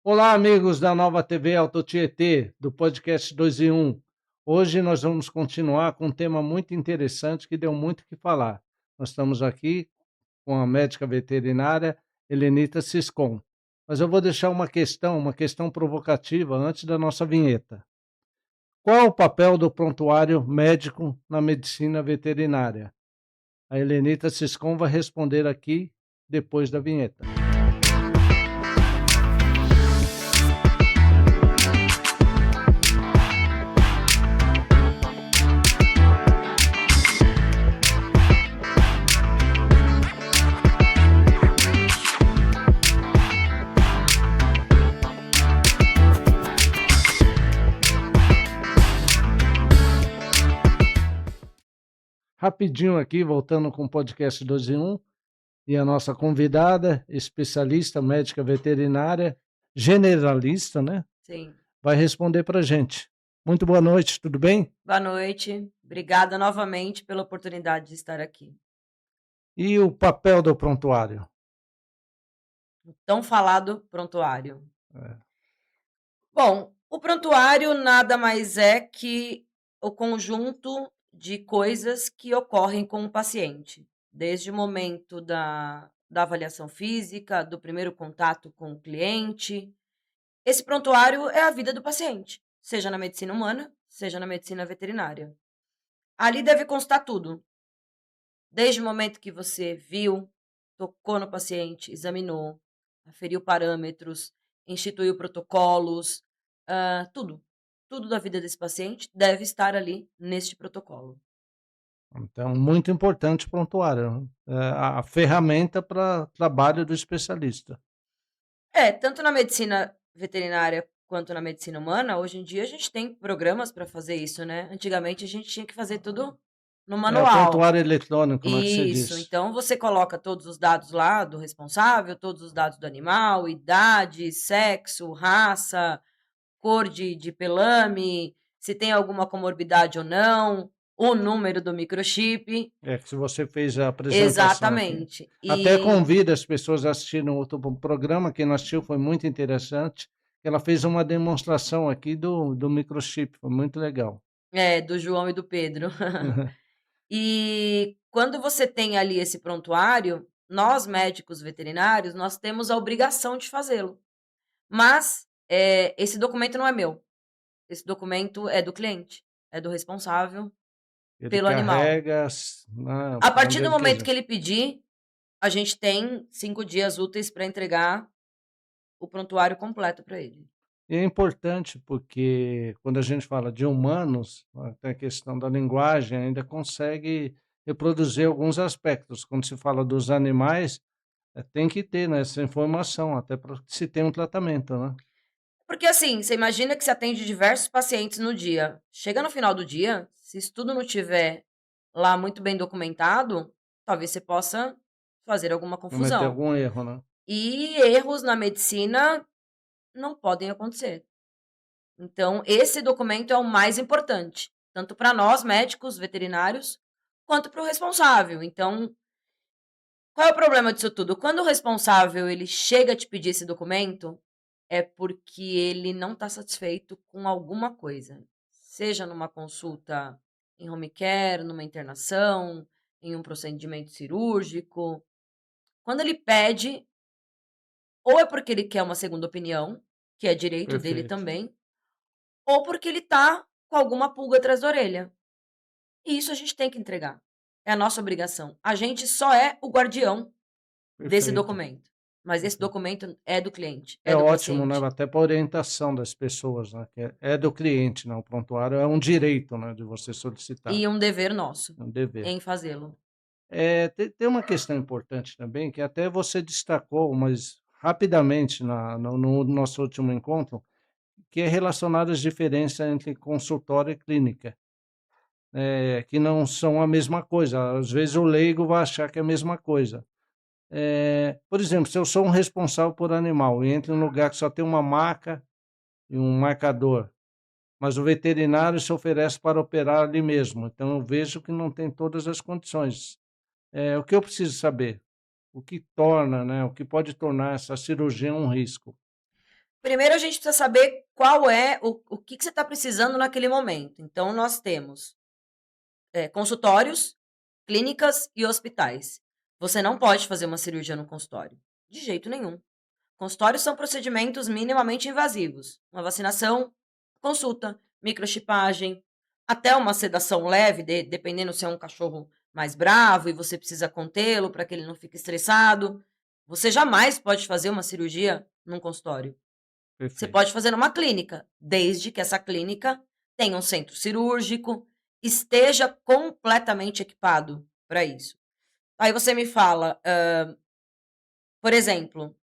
Olá, amigos da Nova TV Auto Tietê, do podcast 2 em 1. Hoje nós vamos continuar com um tema muito interessante que deu muito o que falar. Nós estamos aqui com a médica veterinária Helenita Siscon. Mas eu vou deixar uma questão provocativa antes da nossa vinheta. Qual é o papel do prontuário médico na medicina veterinária? A Helenita Siscon vai responder aqui depois da vinheta. Rapidinho aqui, voltando com o podcast 2 em 1, e a nossa convidada, especialista, médica veterinária, generalista, né? Sim. Vai responder para a gente. Muito boa noite, tudo bem? Boa noite. Obrigada novamente pela oportunidade de estar aqui. E o papel do prontuário? O tão falado prontuário. É. Bom, o prontuário nada mais é que o conjunto de coisas que ocorrem com o paciente, desde o momento da avaliação física, do primeiro contato com o cliente. Esse prontuário é a vida do paciente, seja na medicina humana, seja na medicina veterinária. Ali deve constar tudo. Desde o momento que você viu, tocou no paciente, examinou, aferiu parâmetros, instituiu protocolos, tudo. Tudo da vida desse paciente deve estar ali neste protocolo. Então, muito importante o prontuário, né? É a ferramenta para trabalho do especialista. Tanto na medicina veterinária quanto na medicina humana, hoje em dia a gente tem programas para fazer isso, né? Antigamente a gente tinha que fazer tudo no É o manual. prontuário eletrônico, né, que você Isso, disse. então você coloca todos os dados lá do responsável, todos os dados do animal, idade, sexo, raça, cor de pelame, se tem alguma comorbidade ou não, o número do microchip. É que se você fez a apresentação aqui. Exatamente. Até E convido as pessoas a assistirem outro programa, quem não assistiu foi muito interessante. Ela fez uma demonstração aqui do microchip, foi muito legal. do João e do Pedro. E quando você tem ali esse prontuário, nós médicos veterinários, nós temos a obrigação de fazê-lo. Mas, esse documento não é meu. Esse documento é do cliente, é do responsável Ele pelo animal. carrega A para partir onde do ele momento quiser. que ele pedir, a gente tem 5 dias úteis para entregar o prontuário completo para ele. E é importante porque quando a gente fala de humanos, até a questão da linguagem ainda consegue reproduzir alguns aspectos. Quando se fala dos animais, tem que ter, né, essa informação, até para que se tenha um tratamento, né? Porque assim, você imagina que você atende diversos pacientes no dia. Chega no final do dia, se isso tudo não tiver lá muito bem documentado, talvez você possa fazer alguma Cometer confusão. algum erro, né? E erros na medicina não podem acontecer. Então, esse documento é o mais importante, tanto para nós médicos veterinários, quanto para o responsável. Então, qual é o problema disso tudo? Quando o responsável ele chega a te pedir esse documento, é porque ele não está satisfeito com alguma coisa, seja numa consulta em home care, numa internação, em um procedimento cirúrgico. Quando ele pede, ou é porque ele quer uma segunda opinião, que é direito dele Perfeito, também, ou porque ele está com alguma pulga atrás da orelha. E isso a gente tem que entregar. É a nossa obrigação. A gente só é o guardião desse perfeito, documento. Mas esse perfeito. documento é do cliente, É é do ótimo, né, paciente. até para orientação das pessoas, né, que é do cliente, né, o prontuário é um direito, né, de você solicitar, E um dever nosso é um dever. em fazê-lo. Tem uma questão importante também, que até você destacou, mas rapidamente no nosso último encontro, que é relacionado às diferenças entre consultório e clínica, que não são a mesma coisa. Às vezes o leigo vai achar que é a mesma coisa. Por exemplo, se eu sou um responsável por animal e entro em um lugar que só tem uma maca e um marcador, mas o veterinário se oferece para operar ali mesmo, então eu vejo que não tem todas as condições. O que eu preciso saber? O que torna, né, o que pode tornar essa cirurgia um risco? Primeiro a gente precisa saber qual é o que você está precisando naquele momento. Então, nós temos consultórios, clínicas e hospitais. Você não pode fazer uma cirurgia no consultório, de jeito nenhum. Consultórios são procedimentos minimamente invasivos. Uma vacinação, consulta, microchipagem, até uma sedação leve, dependendo se é um cachorro mais bravo e você precisa contê-lo para que ele não fique estressado. Você jamais pode fazer uma cirurgia num consultório. Você Perfeito. pode fazer numa clínica, desde que essa clínica tenha um centro cirúrgico, esteja completamente equipado para isso. Aí você me fala, por exemplo,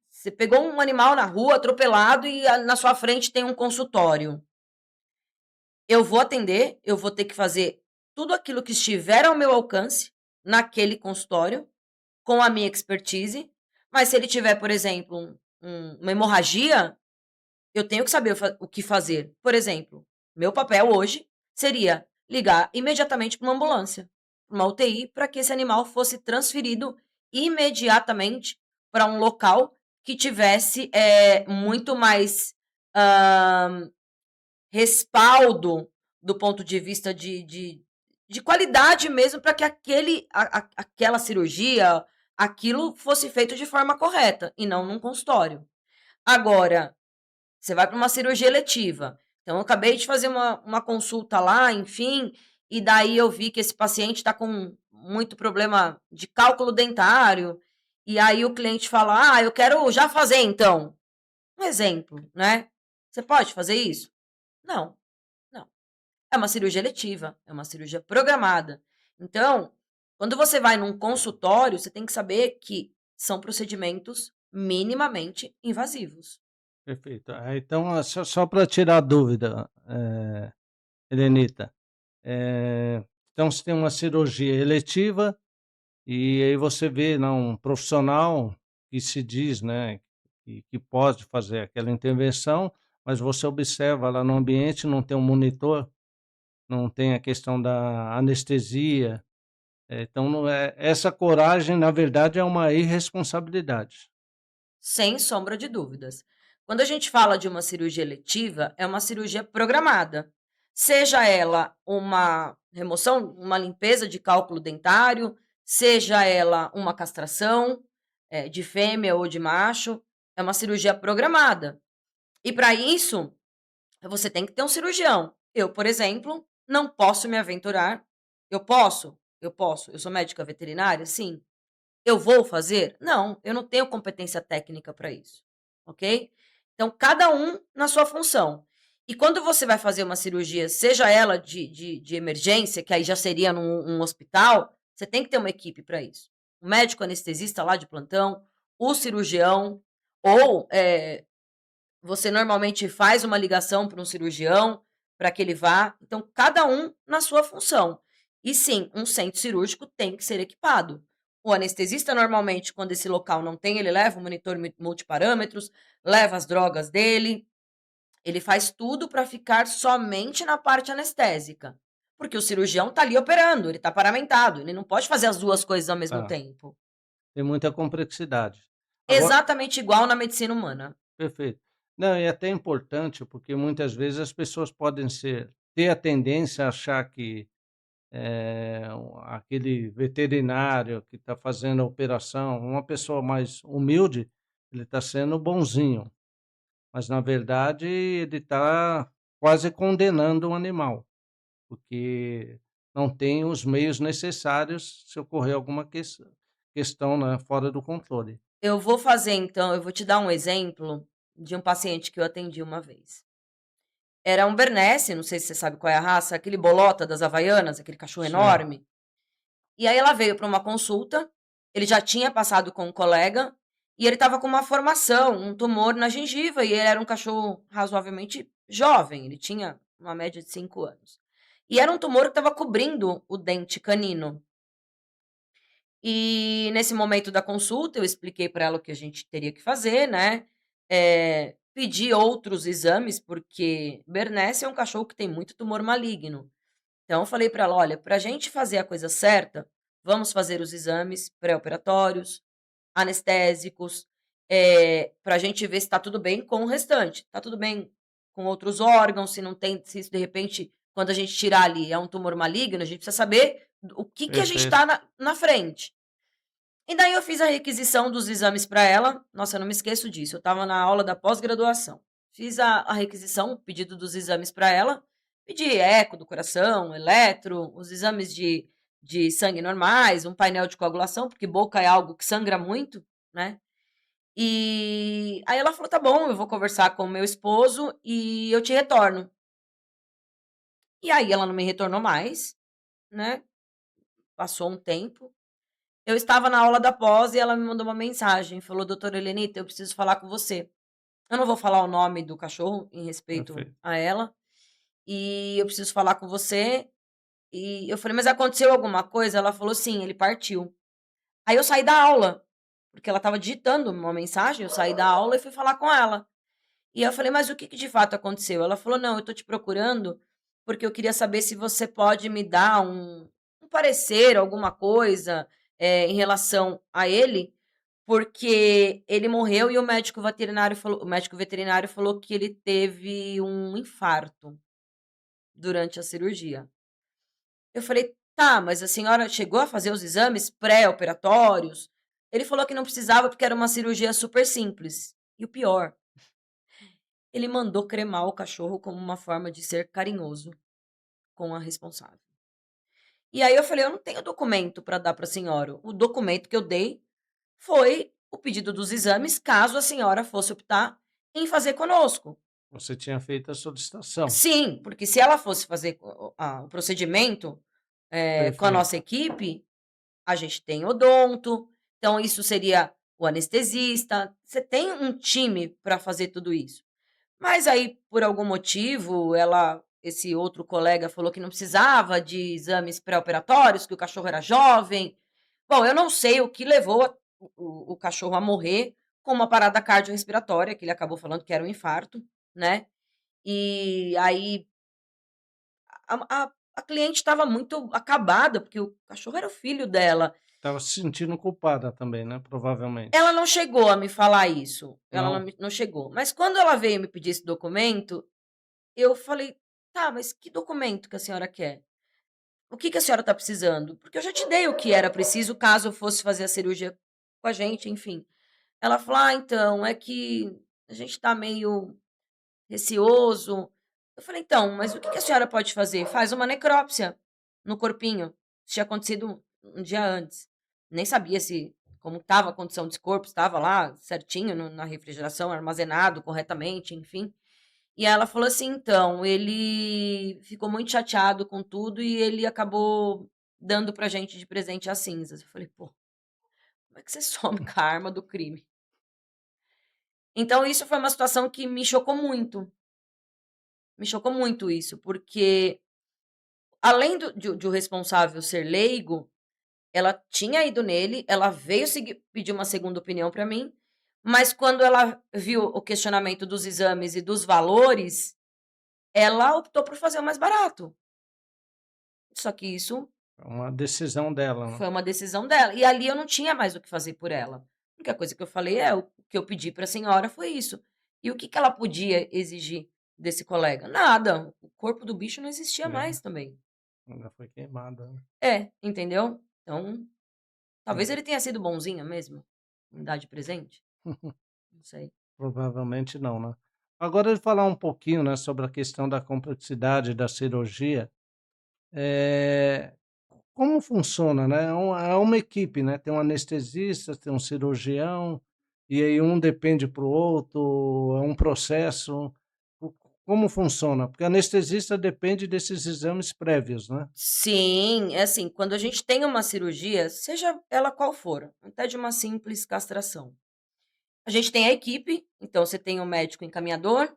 você pegou um animal na rua atropelado e na sua frente tem um consultório. Eu vou atender, eu vou ter que fazer tudo aquilo que estiver ao meu alcance naquele consultório, com a minha expertise, mas se ele tiver, por exemplo, uma hemorragia, eu tenho que saber o que fazer. Por exemplo, meu papel hoje seria ligar imediatamente para uma ambulância, uma UTI, para que esse animal fosse transferido imediatamente para um local que tivesse muito mais respaldo do ponto de vista de qualidade mesmo, para que aquela cirurgia, aquilo fosse feito de forma correta e não num consultório. Agora, você vai para uma cirurgia eletiva. Então, eu acabei de fazer uma consulta lá, enfim, e daí eu vi que esse paciente está com muito problema de cálculo dentário. E aí o cliente fala: Ah, eu quero já fazer então. Um exemplo, né? Você pode fazer isso? Não, não. É uma cirurgia eletiva, é uma cirurgia programada. Então, quando você vai num consultório, você tem que saber que são procedimentos minimamente invasivos. Perfeito. Então, só para tirar a dúvida, Helenita, então você tem uma cirurgia eletiva e aí você vê, não, um profissional que se diz, né, que pode fazer aquela intervenção, mas você observa lá no ambiente, não tem um monitor, não tem a questão da anestesia, então não é essa coragem, na verdade, é uma irresponsabilidade. Sem sombra de dúvidas. Quando a gente fala de uma cirurgia eletiva, é uma cirurgia programada. Seja ela uma remoção, uma limpeza de cálculo dentário, seja ela uma castração, de fêmea ou de macho, é uma cirurgia programada. E para isso, você tem que ter um cirurgião. Eu, por exemplo, não posso me aventurar. Eu posso? Eu posso. Eu sou médica veterinária? Sim. Eu vou fazer? Não, eu não tenho competência técnica para isso, ok? Então, cada um na sua função. E quando você vai fazer uma cirurgia, seja ela de emergência, que aí já seria num hospital, você tem que ter uma equipe para isso. O médico anestesista lá de plantão, o cirurgião, ou você normalmente faz uma ligação para um cirurgião para que ele vá. Então, cada um na sua função. E sim, um centro cirúrgico tem que ser equipado. O anestesista, normalmente, quando esse local não tem, ele leva o monitor multiparâmetros, leva as drogas dele, ele faz tudo para ficar somente na parte anestésica. Porque o cirurgião está ali operando, ele está paramentado, ele não pode fazer as duas coisas ao mesmo Tá, tempo. tem muita complexidade. Agora Exatamente igual na medicina humana. perfeito. Não, e é até importante, porque muitas vezes as pessoas podem ter a tendência a achar que, aquele veterinário que está fazendo a operação, uma pessoa mais humilde, ele está sendo bonzinho, mas na verdade ele está quase condenando o animal, porque não tem os meios necessários se ocorrer alguma questão, né, fora do controle. Eu vou fazer então, eu vou te dar um exemplo de um paciente que eu atendi uma vez. Era um Bernese, não sei se você sabe qual é a raça, aquele bolota das Havaianas, aquele cachorro Certo. enorme. E aí ela veio para uma consulta, ele já tinha passado com um colega, e ele estava com uma formação, um tumor na gengiva, e ele era um cachorro razoavelmente jovem, ele tinha uma média de 5 anos. E era um tumor que estava cobrindo o dente canino. E nesse momento da consulta, eu expliquei para ela o que a gente teria que fazer, né? Pedi outros exames, porque Bernese é um cachorro que tem muito tumor maligno. Então, eu falei para ela: olha, para a gente fazer a coisa certa, vamos fazer os exames pré-operatórios, anestésicos. pra gente ver se tá tudo bem com o restante. Tá tudo bem com outros órgãos, se não tem, se isso de repente, quando a gente tirar ali, é um tumor maligno, a gente precisa saber o que a gente Perfeito. tá na frente. E daí eu fiz a requisição dos exames para ela. Nossa, eu não me esqueço disso. Eu estava na aula da pós-graduação. Fiz a requisição, o pedido dos exames para ela. Pedi eco do coração, eletro, os exames de sangue normais, um painel de coagulação, porque boca é algo que sangra muito, né? E aí ela falou: tá bom, eu vou conversar com o meu esposo e eu te retorno. E aí ela não me retornou mais, né? Passou um tempo. Eu estava na aula da pós e ela me mandou uma mensagem, falou: doutora Helenita, eu preciso falar com você. Eu não vou falar o nome do cachorro, em respeito Perfeito. a ela, e eu preciso falar com você. E eu falei: mas aconteceu alguma coisa? Ela falou: sim, ele partiu. Aí eu saí da aula, porque ela estava digitando uma mensagem, eu saí da aula e fui falar com ela. E eu falei: mas o que de fato aconteceu? Ela falou: não, eu tô te procurando porque eu queria saber se você pode me dar um parecer, alguma coisa, em relação a ele, porque ele morreu e o médico veterinário falou que ele teve um infarto durante a cirurgia. Eu falei: tá, mas a senhora chegou a fazer os exames pré-operatórios? Ele falou que não precisava porque era uma cirurgia super simples. E o pior, ele mandou cremar o cachorro como uma forma de ser carinhoso com a responsável. E aí eu falei: eu não tenho documento para dar para a senhora. O documento que eu dei foi o pedido dos exames, caso a senhora fosse optar em fazer conosco. Você tinha feito a solicitação. Sim, porque se ela fosse fazer o procedimento com a Perfeito. nossa equipe, a gente tem odonto, então isso seria o anestesista. Você tem um time para fazer tudo isso. Mas aí, por algum motivo, esse outro colega falou que não precisava de exames pré-operatórios, que o cachorro era jovem. Bom, eu não sei o que levou o cachorro a morrer com uma parada cardiorrespiratória, que ele acabou falando que era um infarto, né? E aí a cliente estava muito acabada, porque o cachorro era o filho dela. Estava se sentindo culpada também, né, Ela provavelmente. não chegou a me falar isso, ela Não? não chegou. Mas quando ela veio me pedir esse documento, eu falei: tá, mas que documento que a senhora quer? O que a senhora está precisando? Porque eu já te dei o que era preciso caso eu fosse fazer a cirurgia com a gente, enfim. Ela falou: ah, então, é que a gente está meio receoso. Eu falei: então, mas o que a senhora pode fazer? Faz uma necrópsia no corpinho. Isso tinha acontecido um dia antes. Nem sabia se como estava a condição desse corpo, estava lá certinho na refrigeração, armazenado corretamente, enfim. E ela falou assim: então, ele ficou muito chateado com tudo e ele acabou dando pra gente de presente as cinzas. Eu falei: pô, como é que você some com a arma do crime? Então, isso foi uma situação que me chocou muito. Me chocou muito isso, porque além de o responsável ser leigo, ela tinha ido nele, ela veio pedir uma segunda opinião para mim, mas quando ela viu o questionamento dos exames e dos valores, ela optou por fazer o mais barato. Só que isso É uma decisão dela, né. foi uma decisão dela. E ali eu não tinha mais o que fazer por ela. A única coisa que eu falei é: o que eu pedi para a senhora foi isso. E o que ela podia exigir desse colega? Nada. O corpo do bicho não existia É, mais também. ainda foi queimada, né. É, entendeu? Então, talvez É. ele tenha sido bonzinho mesmo, em dar de presente, não sei. Provavelmente não, né. Agora de falar um pouquinho, né, sobre a questão da complexidade da cirurgia, eh, como funciona, né, é uma equipe, né, tem um anestesista, tem um cirurgião, e aí um depende para o outro, é um processo. Co Como funciona? Porque anestesista depende desses exames prévios, né. Sim, é assim, quando a gente tem uma cirurgia, seja ela qual for, até de uma simples castração, a gente tem a equipe, então você tem o médico encaminhador,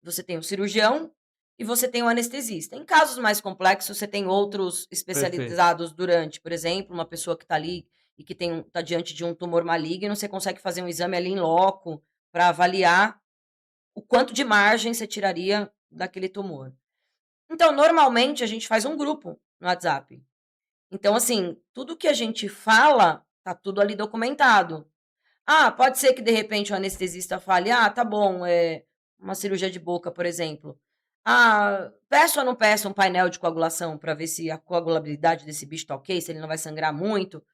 você tem o cirurgião e você tem o anestesista. Em casos mais complexos, você tem outros Perfeito. especializados durante, por exemplo, uma pessoa que está ali e que está diante de um tumor maligno, você consegue fazer um exame ali em loco para avaliar o quanto de margem você tiraria daquele tumor. Então, normalmente, a gente faz um grupo no WhatsApp. Então, assim, tudo que a gente fala, tá tudo ali documentado. Ah, pode ser que de repente o anestesista fale: "Ah, tá bom, uma cirurgia de boca, por exemplo. Ah, peço ou não peço um painel de coagulação para ver se a coagulabilidade desse bicho tá ok, se ele não vai sangrar muito?".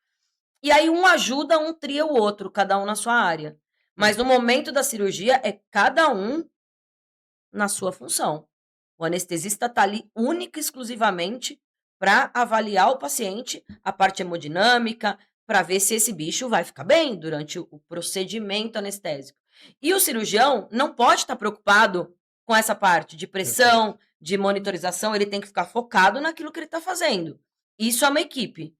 E aí um ajuda, um tria o outro, cada um na sua área. Mas no momento da cirurgia é cada um na sua função. O anestesista está ali única e exclusivamente para avaliar o paciente, a parte hemodinâmica, para ver se esse bicho vai ficar bem durante o procedimento anestésico. E o cirurgião não pode estar preocupado com essa parte de Perfeito. pressão, de monitorização, ele tem que ficar focado naquilo que ele está fazendo. Isso é uma equipe.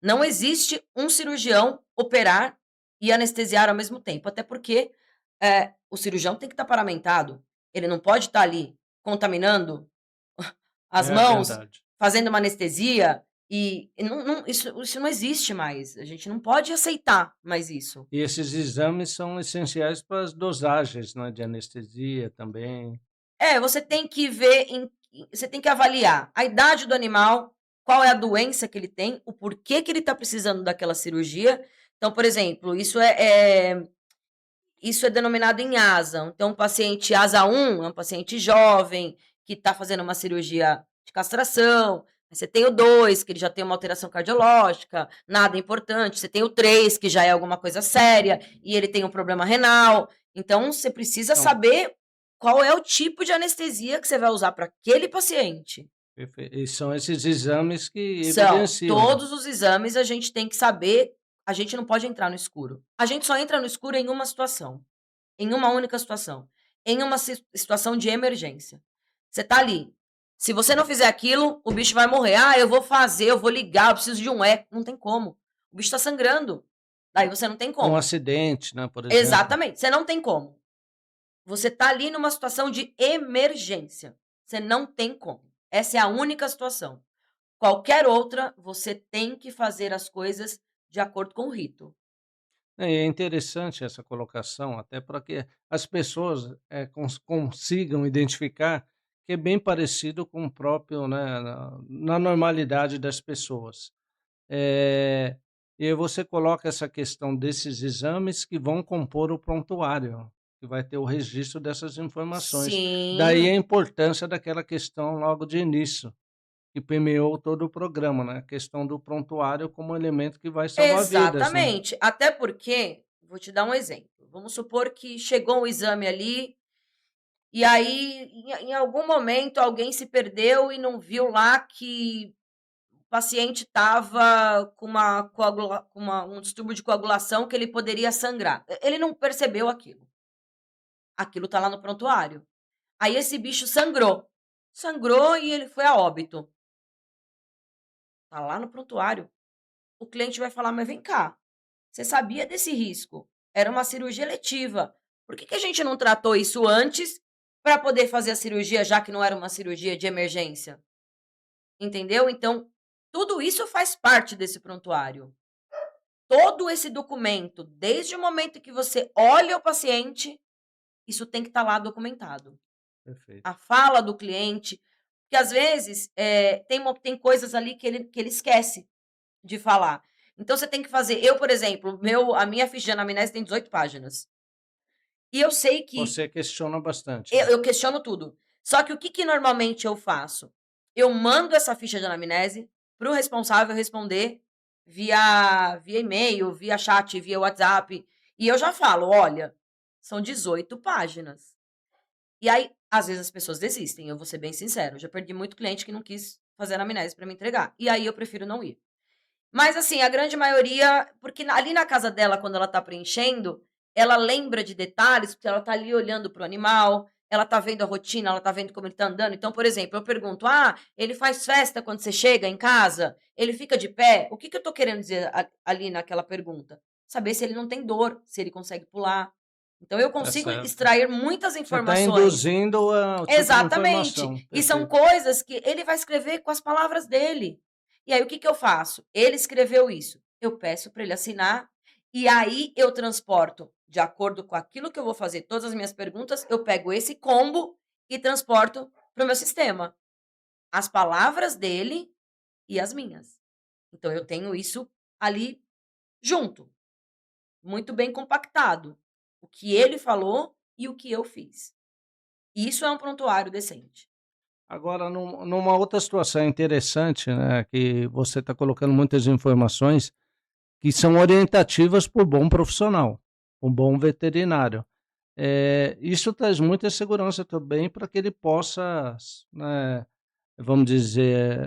Não existe um cirurgião operar e anestesiar ao mesmo tempo, até porque o cirurgião tem que estar paramentado. Ele não pode estar ali contaminando as É mãos, verdade. fazendo uma anestesia e isso não existe mais. A gente não pode aceitar mais isso. E esses exames são essenciais para as dosagens, né, de anestesia também. Você tem que ver você tem que avaliar a idade do animal, qual é a doença que ele tem, o porquê que ele está precisando daquela cirurgia. Então, por exemplo, isso é denominado em asa. Então, o paciente asa 1 é um paciente jovem que está fazendo uma cirurgia de castração. Você tem o 2, que ele já tem uma alteração cardiológica, nada importante. Você tem o 3, que já é alguma coisa séria e ele tem um problema renal. Então, você precisa Então, saber qual é o tipo de anestesia que você vai usar para aquele paciente. e são esses exames que São evidenciam. todos os exames, a gente tem que saber. A gente não pode entrar no escuro. A gente só entra no escuro em uma situação. Em uma única situação. Em uma situação de emergência. Você tá ali. Se você não fizer aquilo, o bicho vai morrer. Ah, eu vou fazer, eu vou ligar, eu preciso de um eco. Não tem como. O bicho tá sangrando. Daí você não tem Um como. acidente, né, por exemplo. Exatamente. Você não tem como. Você tá ali numa situação de emergência. Você não tem como. Essa é a única situação. Qualquer outra, você tem que fazer as coisas de acordo com o rito. É interessante essa colocação, até para que as pessoas, consigam identificar que é bem parecido com o próprio, né, na normalidade das pessoas. Eh, e aí você coloca essa questão desses exames que vão compor o prontuário, que vai ter o registro dessas informações. Daí a Sim, importância daquela questão logo de início, que permeou todo o programa, né, a questão do prontuário como elemento que vai salvar vidas, né. exatamente. Até porque, vou te dar um exemplo. Vamos supor que chegou um exame ali, e aí, em algum momento, alguém se perdeu e não viu lá que o paciente estava com um distúrbio de coagulação que ele poderia sangrar. Ele não percebeu aquilo. Aquilo está lá no prontuário. Aí esse bicho sangrou. Sangrou e ele foi a óbito. Está lá no prontuário. O cliente vai falar: mas vem cá, você sabia desse risco? Era uma cirurgia eletiva. Por que a gente não tratou isso antes para poder fazer a cirurgia, já que não era uma cirurgia de emergência? Entendeu? Então, tudo isso faz parte desse prontuário. Todo esse documento, desde o momento que você olha o paciente, isso tem que estar lá documentado. A Perfeito. fala do cliente, porque às vezes tem coisas ali que ele esquece de falar. Então você tem que fazer. Eu, por exemplo, a minha ficha de anamnese tem 18 páginas. E eu sei que Você questiona bastante, eu, né. eu questiono tudo. Só que o que normalmente eu faço? Eu mando essa ficha de anamnese para o responsável responder via e-mail, via chat, via WhatsApp. E eu já falo: olha, são 18 páginas. E aí, às vezes, as pessoas desistem, eu vou ser bem sincero. Eu já perdi muito cliente que não quis fazer anamnese para me entregar. E aí eu prefiro não ir. Mas assim, a grande maioria, porque ali na casa dela, quando ela tá preenchendo, ela lembra de detalhes, porque ela tá ali olhando para o animal, ela tá vendo a rotina, ela tá vendo como ele tá andando. Então, por exemplo, eu pergunto: "Ah, ele faz festa quando você chega em casa? Ele fica de pé?". O que que eu tô querendo dizer ali naquela pergunta? Saber se ele não tem dor, se ele consegue pular. Então eu Tá consigo certo. extrair muitas Você está informações. induzindo a o tipo de Exatamente. informação, E são perfeito. coisas que ele vai escrever com as palavras dele. E aí o que que eu faço? Ele escreveu isso, eu peço para ele assinar, e aí eu transporto, de acordo com aquilo que eu vou fazer, todas as minhas perguntas, eu pego esse combo e transporto para o meu sistema. As palavras dele e as minhas. Então eu tenho isso ali junto. muito bem compactado, o que ele falou e o que eu fiz. Isso é um prontuário decente. Agora, numa outra situação interessante, né, que você está colocando muitas informações que são orientativas para o bom profissional, um bom veterinário. Isso traz muita segurança também para que ele possa, né, vamos dizer,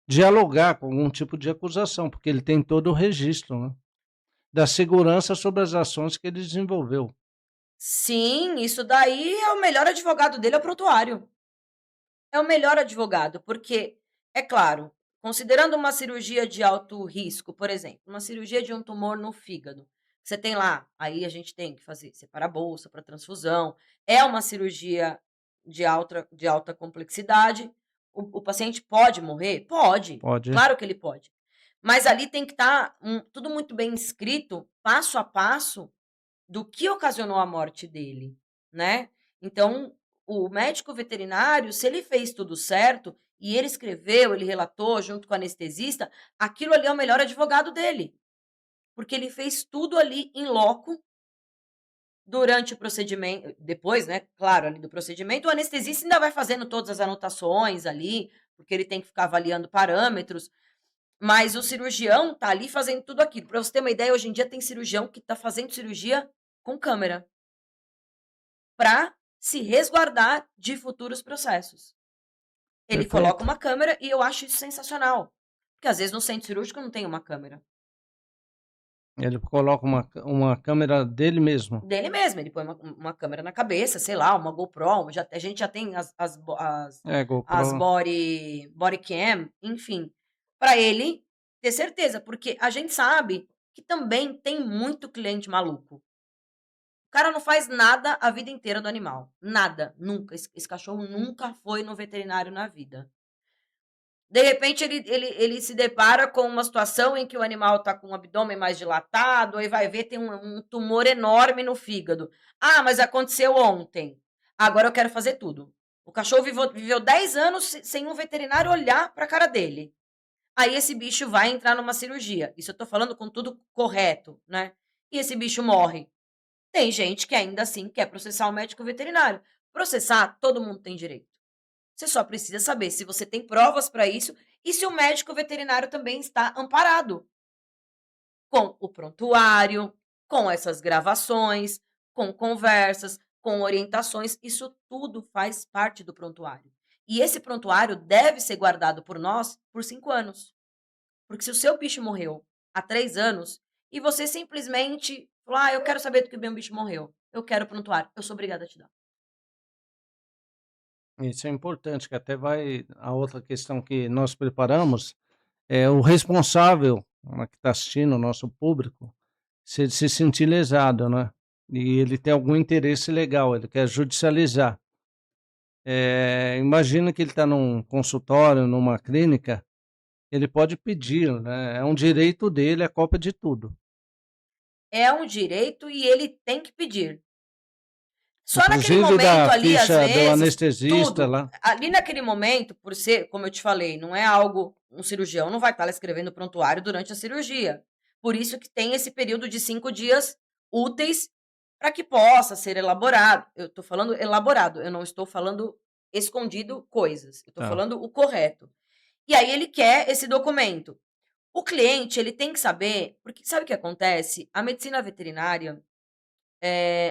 dialogar com algum tipo de acusação, porque ele tem todo o registro, né, da segurança sobre as ações que ele desenvolveu. Sim, isso daí é o melhor advogado dele, é o prontuário. É o melhor advogado, porque, é claro, considerando uma cirurgia de alto risco, por exemplo, uma cirurgia de um tumor no fígado, você tem lá, aí a gente tem que fazer separar a bolsa para transfusão, é uma cirurgia de alta complexidade. O paciente pode morrer? Pode, Pode. claro que ele pode. Mas ali tem que estar tudo muito bem escrito, passo a passo, do que ocasionou a morte dele, né. Então, o médico veterinário, se ele fez tudo certo, e ele escreveu, ele relatou junto com o anestesista, aquilo ali é o melhor advogado dele, porque ele fez tudo ali em loco, durante o procedimento depois, né, claro, ali do procedimento, o anestesista ainda vai fazendo todas as anotações ali, porque ele tem que ficar avaliando parâmetros, mas o cirurgião tá ali fazendo tudo aquilo. Para você ter uma ideia, hoje em dia tem cirurgião que tá fazendo cirurgia com câmera, para se resguardar de futuros processos. Ele coloca Perfeito. uma câmera e eu acho isso sensacional, porque às vezes no centro cirúrgico não tem uma câmera. Ele coloca uma câmera dele mesmo. Dele mesmo, ele põe uma câmera na cabeça, sei lá, uma GoPro, a gente já tem as GoPro. body cam, enfim, para ele ter certeza, porque a gente sabe que também tem muito cliente maluco. O cara não faz nada a vida inteira do animal, nada, nunca, esse cachorro nunca foi no veterinário na vida. De repente ele se depara com uma situação em que o animal está com o abdômen mais dilatado, aí vai ver tem um tumor enorme no fígado. "Ah, mas aconteceu ontem, agora eu quero fazer tudo". O cachorro viveu 10 anos sem um veterinário olhar para a cara dele. Aí esse bicho vai entrar numa cirurgia, isso eu estou falando com tudo correto, né, e esse bicho morre. Tem gente que ainda assim quer processar o médico veterinário. Processar, todo mundo tem direito. Você só precisa saber se você tem provas para isso e se o médico veterinário também está amparado com o prontuário, com essas gravações, com conversas, com orientações. Isso tudo faz parte do prontuário. E esse prontuário deve ser guardado por nós por 5 anos. Porque se o seu bicho morreu há 3 anos e você simplesmente falou: "Ah, eu quero saber do que o meu bicho morreu. Eu quero o prontuário", eu sou obrigada a te dar. Isso é importante, que até vai a outra questão que nós preparamos, é o responsável, né, que está assistindo, o nosso público, se ele se sentir lesado, né, e ele tem algum interesse legal, ele quer judicializar. Imagina que ele está num consultório, numa clínica, ele pode pedir, né, é um direito dele, a culpa de tudo. É um direito e ele tem que pedir. Só naquele Inclusive momento da ali, às ficha do vezes, anestesista tudo. lá. Ali naquele momento, por ser, como eu te falei, não é algo, um cirurgião não vai estar lá escrevendo prontuário durante a cirurgia. Por isso que tem esse período de 5 dias úteis para que possa ser elaborado. Eu estou falando elaborado, eu não estou falando escondido coisas, eu estou Tá. falando o correto. E aí ele quer esse documento. O cliente, ele tem que saber, porque sabe o que acontece? A medicina veterinária,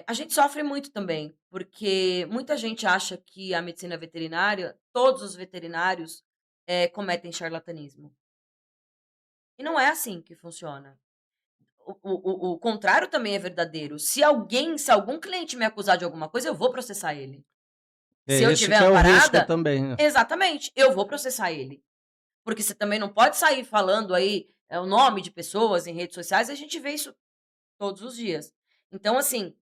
a gente sofre muito também, porque muita gente acha que a medicina veterinária, todos os veterinários, cometem charlatanismo. E não é assim que funciona. O contrário também é verdadeiro. Se algum cliente me acusar de alguma coisa, eu vou processar ele. É Se eu esse tiver que é o risco amparada, também, né. exatamente, eu vou processar ele. Porque você também não pode sair falando aí, o nome de pessoas em redes sociais, a gente vê isso todos os dias. Então, assim,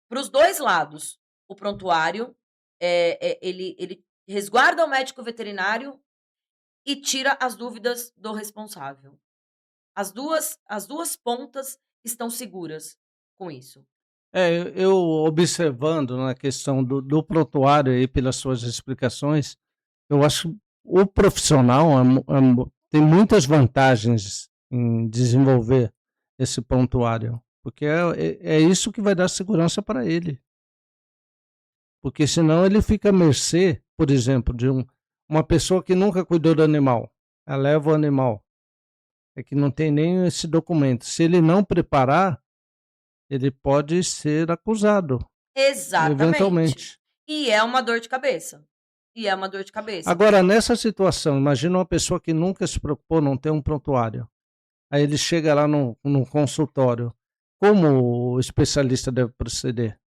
para os 2 lados, o prontuário, ele resguarda o médico veterinário e tira as dúvidas do responsável. As duas pontas estão seguras com isso. Eu observando na questão do prontuário aí pelas suas explicações, eu acho o profissional tem muitas vantagens em desenvolver esse prontuário, porque é isso que vai dar segurança para ele. Porque senão ele fica à mercê, por exemplo, de uma pessoa que nunca cuidou do animal. Ela leva o animal, é que não tem nem esse documento. Se ele não preparar, ele pode ser acusado, Exatamente. eventualmente. E é uma dor de cabeça. E é uma dor de cabeça. Agora, nessa situação, imagina uma pessoa que nunca se preocupou, não tem um prontuário. Aí ele chega lá no consultório. Como o especialista deve proceder?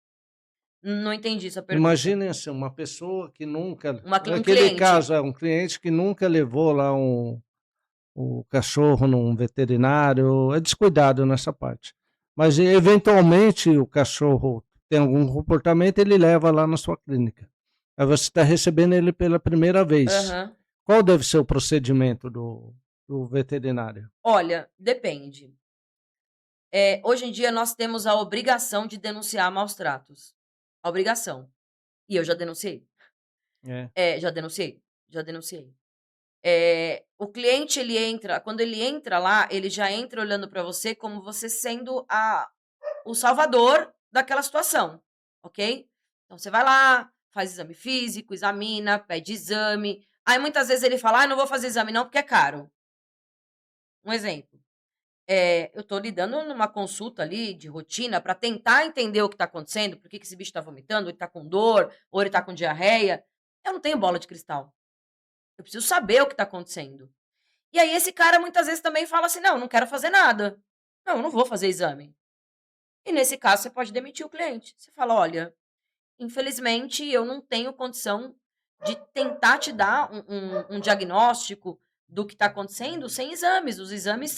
Não entendi sua pergunta. Imaginem assim, uma pessoa que nunca. Um Aquele cliente. caso, é um cliente que nunca levou lá o cachorro num veterinário, é descuidado nessa parte. Mas eventualmente o cachorro tem algum comportamento, ele leva lá na sua clínica. Aí você está recebendo ele pela primeira vez. Aham. Qual deve ser o procedimento do veterinário? Olha, depende. Hoje em dia nós temos a obrigação de denunciar maus tratos. A obrigação. E eu já denunciei. É. Já denunciei, já denunciei. O cliente ele entra quando ele entra lá, ele já entra olhando para você como você sendo o salvador daquela situação, ok? Então você vai lá, faz exame físico, examina, pede exame. Aí muitas vezes ele fala: não vou fazer exame não porque é caro. Um exemplo. Eu estou lidando numa consulta ali de rotina para tentar entender o que está acontecendo, por que esse bicho está vomitando, ou ele está com dor, ou ele está com diarreia. Eu não tenho bola de cristal. Eu preciso saber o que está acontecendo. E aí esse cara muitas vezes também fala assim: não quero fazer nada. Não, eu não vou fazer exame. E nesse caso você pode demitir o cliente. Você fala: olha, infelizmente eu não tenho condição de tentar te dar um diagnóstico do que está acontecendo sem exames. Os exames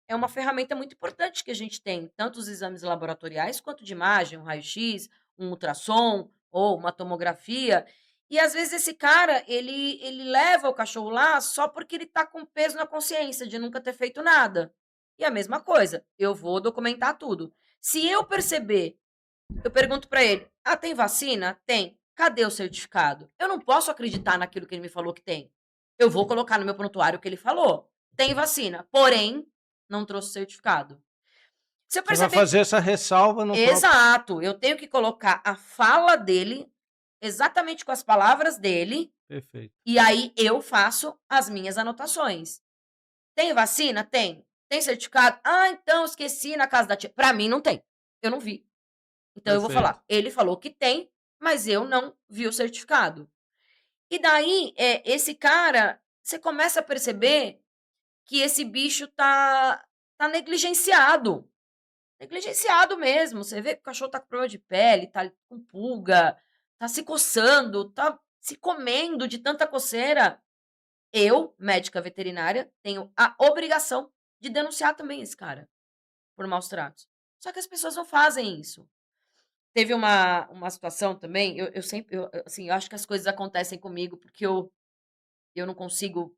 é uma ferramenta muito importante que a gente tem, tanto os exames laboratoriais quanto de imagem, um raio-x, um ultrassom ou uma tomografia. E às vezes esse cara, ele leva o cachorro lá só porque ele está com peso na consciência de nunca ter feito nada. E a mesma coisa, eu vou documentar tudo. Se eu perceber, eu pergunto para ele: ah, tem vacina? Tem. Cadê o certificado? Eu não posso acreditar naquilo que ele me falou que tem. Eu vou colocar no meu prontuário o que ele falou. Tem vacina, porém, não trouxe certificado. Se eu Você vai perceber. fazer essa ressalva no próprio. Exato, eu tenho que colocar a fala dele, exatamente com as palavras dele, Perfeito. e aí eu faço as minhas anotações. Tem vacina? Tem. Tem certificado? Ah, então esqueci na casa da tia. Para mim não tem. Eu não vi. Então eu vou Perfeito. falar, ele falou que tem, mas eu não vi o certificado. E daí, esse cara, você começa a perceber que esse bicho tá negligenciado. Negligenciado mesmo. Você vê que o cachorro tá com problema de pele, tá com pulga, tá se coçando, tá se comendo de tanta coceira. Eu, médica veterinária, tenho a obrigação de denunciar também esse cara por maus tratos. Só que as pessoas não fazem isso. Teve uma situação também, eu sempre assim, eu acho que as coisas acontecem comigo, porque eu não consigo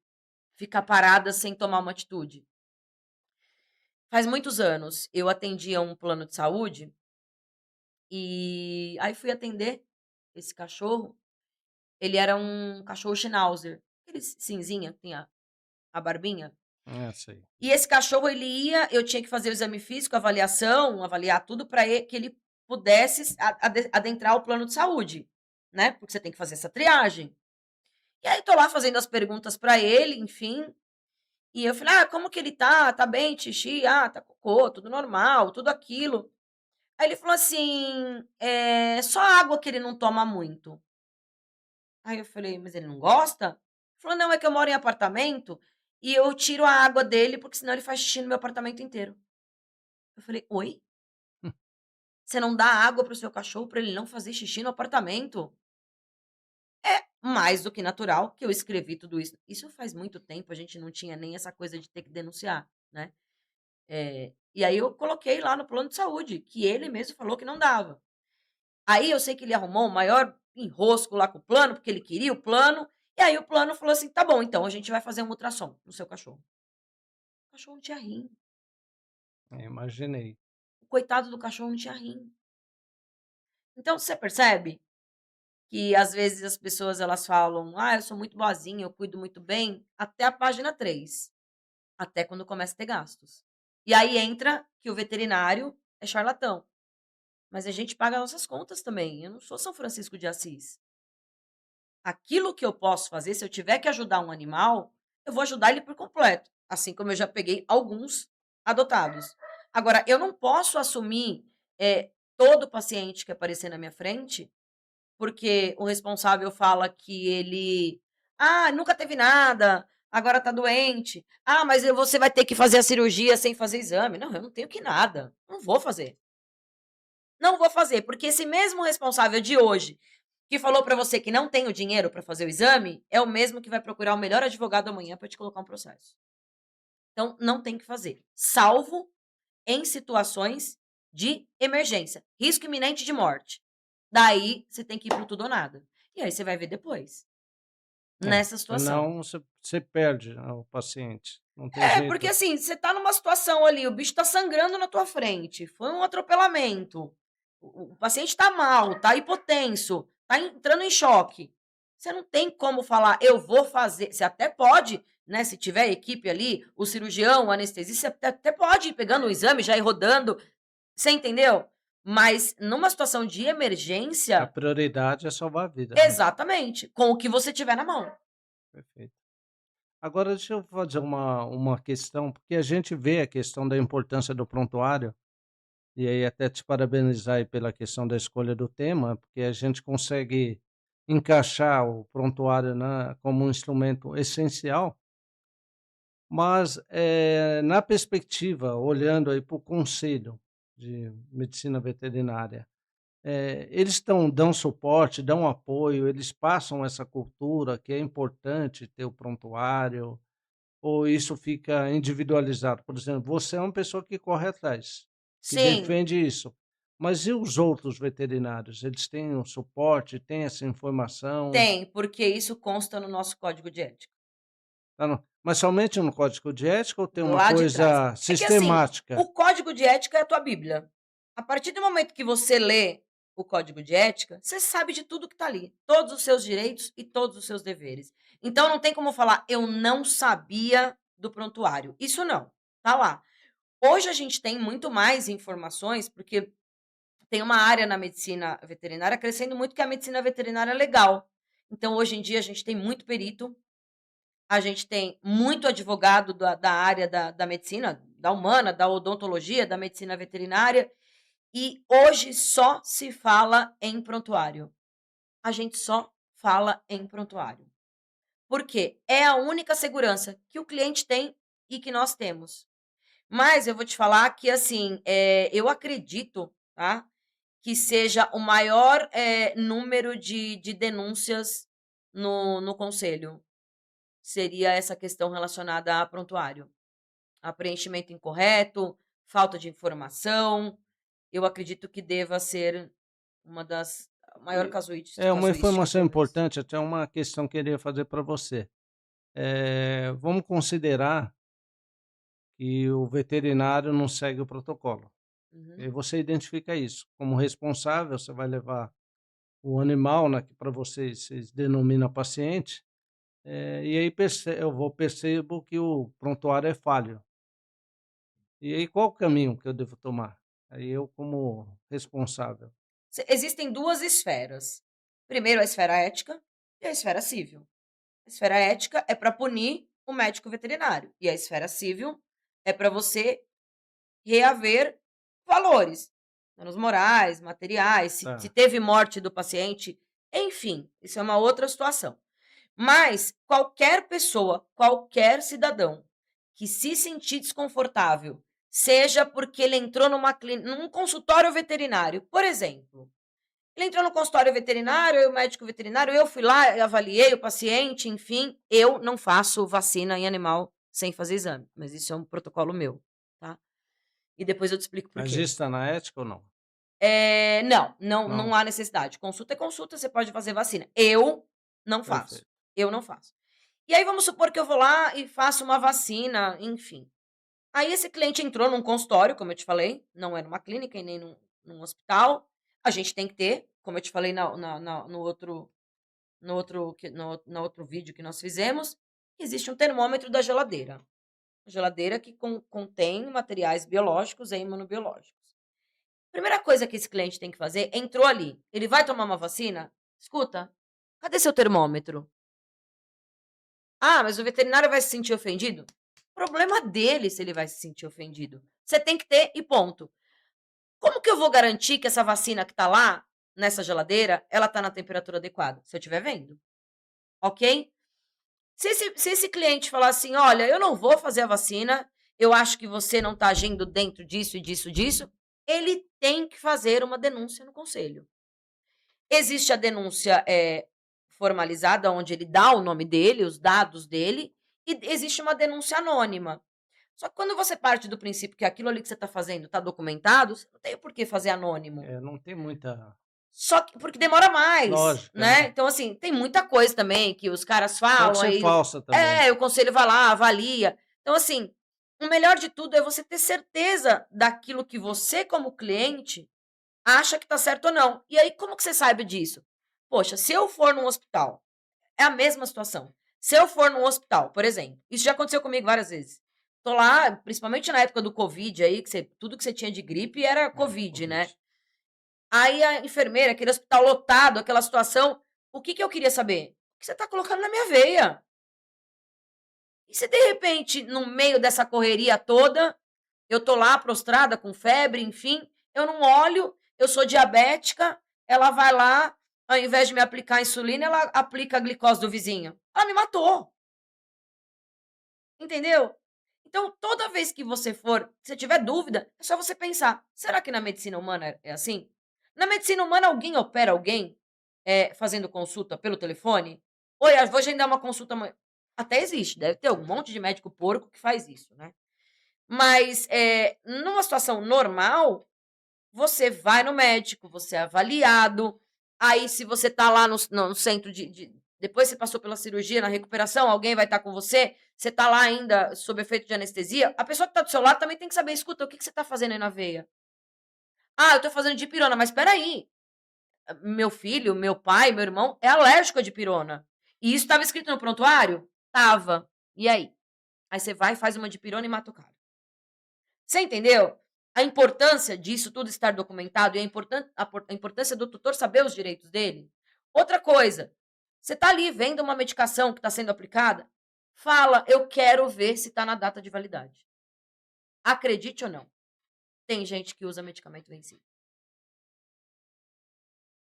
ficar parada sem tomar uma atitude. Faz muitos anos, eu atendia um plano de saúde, e aí fui atender esse cachorro, ele era um cachorro Schnauzer, aquele cinzinha, que tem a barbinha. É, sei. E esse cachorro ele ia, eu tinha que fazer o exame físico, avaliação, avaliar tudo para que ele pudesse adentrar o plano de saúde, né, porque você tem que fazer essa triagem. E aí tô lá fazendo as perguntas para ele, enfim, e eu falei: "Ah, como que ele tá? Tá bem, xixi? Ah, tá cocô, tudo normal, tudo aquilo". Aí ele falou assim: só água que ele não toma muito". Aí eu falei: "Mas ele não gosta?". Ele falou: "Não, é que eu moro em apartamento e eu tiro a água dele, porque senão ele faz xixi no meu apartamento inteiro". Eu falei: "Oi? Você não dá água para o seu cachorro para ele não fazer xixi no apartamento?". É mais do que natural que eu escrevi tudo isso. Isso faz muito tempo, a gente não tinha nem essa coisa de ter que denunciar, né. E aí eu coloquei lá no plano de saúde, que ele mesmo falou que não dava. Aí eu sei que ele arrumou o maior enrosco lá com o plano, porque ele queria o plano, e aí o plano falou assim: "Tá bom, então a gente vai fazer um ultrassom no seu cachorro". O cachorro não tinha rim, Imaginei. o coitado do cachorro não tinha rim. Então você percebe que às vezes as pessoas elas falam: "Ah, eu sou muito boazinha, eu cuido muito bem", até a página 3, até quando começa a ter gastos. E aí entra que o veterinário é charlatão. Mas a gente paga nossas contas também, eu não sou São Francisco de Assis. Aquilo que eu posso fazer, se eu tiver que ajudar um animal, eu vou ajudar ele por completo, assim como eu já peguei alguns adotados. Agora, eu não posso assumir, todo paciente que aparecer na minha frente, porque o responsável fala que ele: "Ah, nunca teve nada, agora tá doente. Ah, mas você vai ter que fazer a cirurgia sem fazer exame". Não, eu não tenho que nada, não vou fazer. Não vou fazer, porque esse mesmo responsável de hoje, que falou para você que não tem o dinheiro para fazer o exame, é o mesmo que vai procurar o melhor advogado amanhã para te colocar um processo. Então, não tem que fazer, salvo em situações de emergência, risco iminente de morte. Daí, você tem que ir para o tudo ou nada. E aí você vai ver depois, É, nessa situação. senão você perde, né, o paciente, não tem É, porque jeito. assim, você tá numa situação ali, o bicho tá sangrando na tua frente, foi um atropelamento, o paciente tá mal, tá hipotenso, tá entrando em choque. Você não tem como falar: "Eu vou fazer", você até pode, né, se tiver equipe ali, o cirurgião, o anestesista, você até pode ir pegando o exame, já ir rodando, você entendeu? Mas numa situação de A emergência, prioridade é salvar a vida, né. exatamente, com o que você tiver na mão. Perfeito. Agora deixa eu fazer uma questão, porque a gente vê a questão da importância do prontuário, e aí até te parabenizar aí pela questão da escolha do tema, porque a gente consegue encaixar o prontuário, né, como um instrumento essencial, mas, na perspectiva, olhando aí para o conselho de medicina veterinária, eles dão suporte, dão apoio, eles passam essa cultura que é importante ter o prontuário, ou isso fica individualizado? Por exemplo, você é uma pessoa que corre atrás, que Sim, defende isso, mas e os outros veterinários? Eles têm um suporte, têm essa informação? tem, porque isso consta no nosso código de ética. Tá no mas somente no código de ética ou tem uma Lá de trás. coisa É que assim, sistemática? o código de ética é a tua bíblia. A partir do momento que você lê o código de ética, você sabe de tudo que está ali, todos os seus direitos e todos os seus deveres. Então não tem como falar: "Eu não sabia do prontuário". Isso não, tá lá. Hoje a gente tem muito mais informações, porque tem uma área na medicina veterinária crescendo muito, que é a medicina veterinária legal. Então hoje em dia a gente tem muito perito, a gente tem muito advogado da área da medicina, da humana, da odontologia, da medicina veterinária, e hoje só se fala em prontuário. A gente só fala em prontuário. Por quê? É a única segurança que o cliente tem e que nós temos. Mas eu vou te falar que, assim, eu acredito, tá, que seja o maior, número de denúncias no conselho. Seria essa questão relacionada a prontuário. A preenchimento incorreto, falta de informação, eu acredito que deva ser uma das maior E uma casuística que informação eu vejo. importante, até uma questão que eu queria fazer para você. Vamos considerar que o veterinário não segue o protocolo. E Uhum. você identifica isso. Como responsável, você vai levar o animal, né, que para vocês denomina paciente, e aí percebo que o prontuário é falho. E aí qual o caminho que eu devo tomar? Aí eu como responsável. Existem duas esferas. Primeiro a esfera ética e a esfera civil. A esfera ética é para punir o médico veterinário e a esfera civil é para você reaver valores, danos morais, materiais, se Tá. teve morte do paciente, enfim, isso é uma outra situação. Mas qualquer pessoa, qualquer cidadão que se sentir desconfortável, seja porque ele entrou num consultório veterinário, por exemplo, ele entrou no consultório veterinário, eu, médico veterinário, eu fui lá, eu avaliei o paciente, enfim, eu não faço vacina em animal sem fazer exame, mas isso é um protocolo meu, tá? E depois eu te explico por Mas quê. isso está na ética ou não? Não Não, há necessidade. Consulta é consulta, você pode fazer vacina. Eu não faço. perfeito. Eu não faço. E aí vamos supor que eu vou lá e faço uma vacina, enfim. Aí esse cliente entrou num consultório, como eu te falei, não é numa clínica e nem num hospital. A gente tem que ter, como eu te falei no outro vídeo que nós fizemos, existe um termômetro da geladeira. Geladeira que contém materiais biológicos e imunobiológicos. Primeira coisa que esse cliente tem que fazer, entrou ali, ele vai tomar uma vacina? Escuta, cadê seu termômetro? Ah, mas o veterinário vai se sentir ofendido? Problema dele se ele vai se sentir ofendido. Você tem que ter e ponto. Como que eu vou garantir que essa vacina que está lá, nessa geladeira, ela está na temperatura adequada? Se eu estiver vendo, ok? Se esse cliente falar assim, olha, eu não vou fazer a vacina, eu acho que você não está agindo dentro disso e disso, disso, ele tem que fazer uma denúncia no conselho. Existe a denúncia formalizada, onde ele dá o nome dele, os dados dele, e existe uma denúncia anônima. Só que quando você parte do princípio que aquilo ali que você está fazendo está documentado, você não tem por que fazer anônimo. Não tem muita Só que porque demora mais, lógica, né? né. Então, assim, tem muita coisa também que os caras Pode falam, ser aí falsa também. o conselho vai lá, avalia. Então, assim, o melhor de tudo é você ter certeza daquilo que você, como cliente, acha que tá certo ou não. E aí, como que você sabe disso? Poxa, se eu for num hospital, é a mesma situação. Se eu for num hospital, por exemplo, isso já aconteceu comigo várias vezes. Tô lá, principalmente na época do Covid aí, tudo que você tinha de gripe era Covid, Covid. né? Aí a enfermeira, aquele hospital lotado, aquela situação, o que eu queria saber? O que você tá colocando na minha veia? E se de repente, no meio dessa correria toda, eu tô lá prostrada com febre, enfim, eu não olho, eu sou diabética, ela vai lá, ao invés de me aplicar a insulina, ela aplica a glicose do vizinho. Ela me matou. Entendeu? Então, toda vez que você for, se você tiver dúvida, é só você pensar: será que na medicina humana é assim? Na medicina humana, alguém opera alguém fazendo consulta pelo telefone? Oi, eu vou agendar uma consulta amanhã. Até existe, deve ter um monte de médico porco que faz isso, né? Mas, numa situação normal, você vai no médico, você é avaliado, aí se você tá lá no centro depois você passou pela cirurgia, na recuperação, alguém vai estar com você tá lá ainda sob efeito de anestesia, a pessoa que tá do seu lado também tem que saber, escuta, o que você tá fazendo aí na veia? Ah, eu tô fazendo dipirona, mas espera aí, meu filho, meu pai, meu irmão é alérgico a dipirona. E isso estava escrito no prontuário? Tava. E aí? Aí você vai, faz uma dipirona e mata o cara. Você entendeu? A importância disso tudo estar documentado e a importância do tutor saber os direitos dele. Outra coisa, você está ali vendo uma medicação que está sendo aplicada, fala, eu quero ver se está na data de validade. Acredite ou não, tem gente que usa medicamento vencido.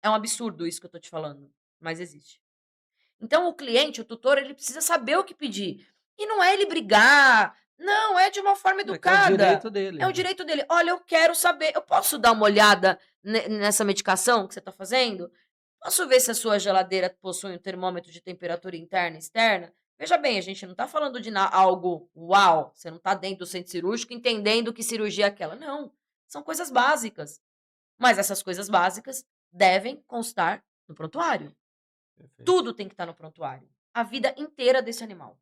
É um absurdo isso que eu estou te falando, mas existe. Então o cliente, o tutor, ele precisa saber o que pedir. E não é ele brigar, não, é de uma forma É que é o educada. direito dele, É o né. direito dele. Olha, eu quero saber, eu posso dar uma olhada nessa medicação que você está fazendo? Posso ver se a sua geladeira possui um termômetro de temperatura interna e externa? Veja bem, a gente não está falando de algo uau, você não está dentro do centro cirúrgico entendendo que cirurgia é aquela. Não, são coisas básicas. Mas essas coisas básicas devem constar no prontuário. Perfeito, Tudo tem que estar no prontuário. A vida inteira desse animal.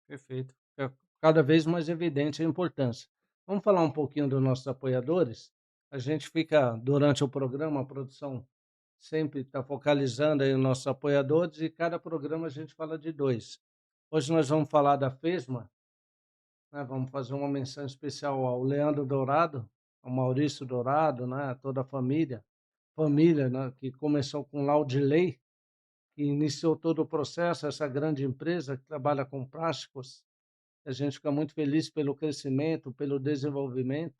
perfeito. Fica cada vez mais evidente a importância. Vamos falar um pouquinho dos nossos apoiadores? A gente fica durante o programa, a produção sempre está focalizando aí os nossos apoiadores e cada programa a gente fala de 2. Hoje nós vamos falar da Fesma, né, vamos fazer uma menção especial ao Leandro Dourado, ao Maurício Dourado, né, a toda a família, né, que começou com Laudilei, que iniciou todo o processo, essa grande empresa que trabalha com plásticos. A gente fica muito feliz pelo crescimento, pelo desenvolvimento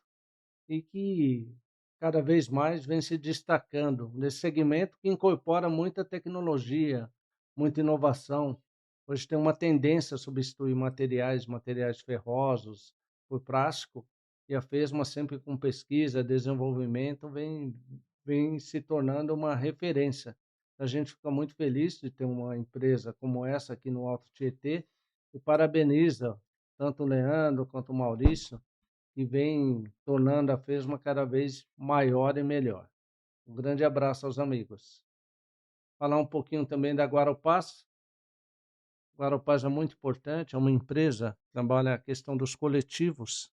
e que cada vez mais vem se destacando nesse segmento que incorpora muita tecnologia, muita inovação. Hoje tem uma tendência a substituir materiais ferrosos por plástico, e a Fesma sempre com pesquisa, desenvolvimento, vem se tornando uma referência. A gente fica muito feliz de ter uma empresa como essa aqui no Alto Tietê e parabeniza tanto o Leandro quanto o Maurício, que vem tornando a Fesma cada vez maior e melhor. Um grande abraço aos amigos. Falar um pouquinho também da Guarupaz. Guarupaz é muito importante, é uma empresa que trabalha a questão dos coletivos,